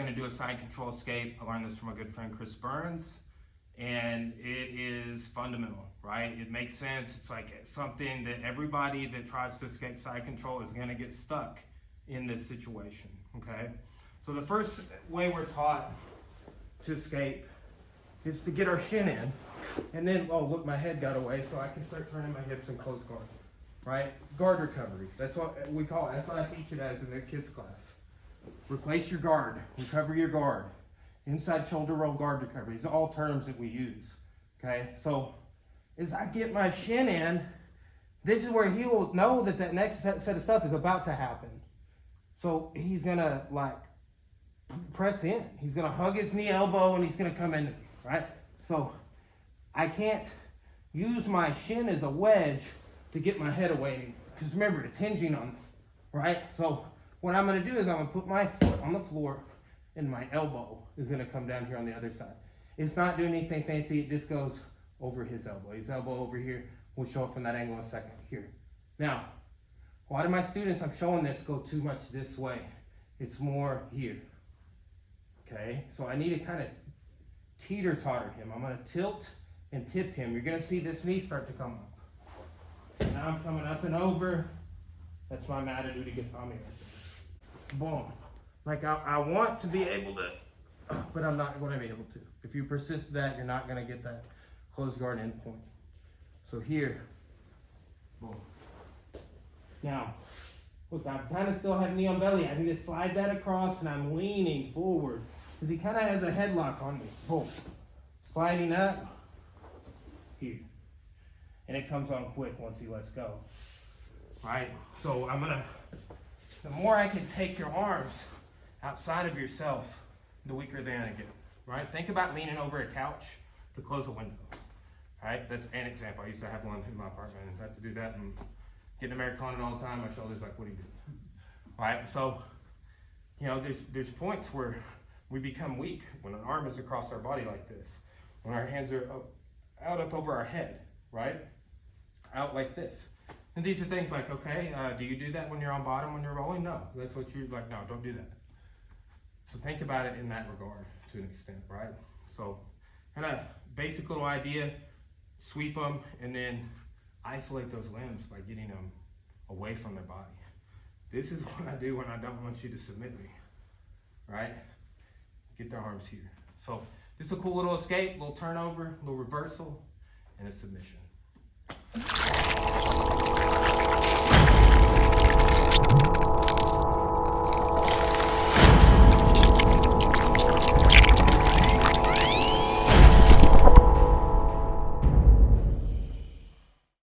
gonna do a side control escape. I learned this from a good friend, Chris Burns, and it is fundamental, right? It makes sense. It's like something that everybody that tries to escape side control is gonna get stuck in this situation, okay? So the first way we're taught to escape is to get our shin in, and then, oh look, my head got away, so I can start turning my hips and close guard, right? Guard recovery, that's what we call it. That's what I teach it as in the kids class. Replace your guard, recover your guard. Inside shoulder roll guard recovery. These are all terms that we use, okay? So as I get my shin in, this is where he will know that that next set of stuff is about to happen. So he's gonna like press in. He's gonna hug his knee elbow and he's gonna come in, right? So I can't use my shin as a wedge to get my head away, because remember, it's hinging on, right? So what I'm gonna do is I'm gonna put my foot on the floor and my elbow is gonna come down here on the other side. It's not doing anything fancy, it just goes over his elbow. His elbow over here, we'll show it from that angle in a second. Here. Now, a lot of my students, I'm showing this, go too much this way. It's more here, okay? So I need to kind of teeter-totter him. I'm gonna tilt and tip him. You're gonna see this knee start to come up. Now I'm coming up and over. That's my attitude to get Tommy right there. Boom. Like I want to be able to, but I'm not going to be able to. If you persist that, you're not going to get that closed guard end point. So here, boom. Now, look, I'm kind of still have knee on belly. I need to slide that across and I'm leaning forward because he kind of has a headlock on me. Boom. Sliding up, here. And it comes on quick once he lets go. All right, so the more I can take your arms outside of yourself, the weaker they're gonna get, right? Think about leaning over a couch to close a window, right? That's an example. I used to have one in my apartment and had to do that and getting Americana all the time. My shoulder's like, what are you doing? Right, so, you know, there's points where we become weak when an arm is across our body like this, when our hands are up over our head, right? Out like this. And these are things like, okay, do you do that when you're on bottom when you're rolling? No, that's what you're like, no, don't do that. So think about it in that regard to an extent, right? So kind of basic little idea, sweep them and then isolate those limbs by getting them away from their body. This is what I do when I don't want you to submit me, right? Get their arms here. So this is a cool little escape, little turnover, little reversal, and a submission.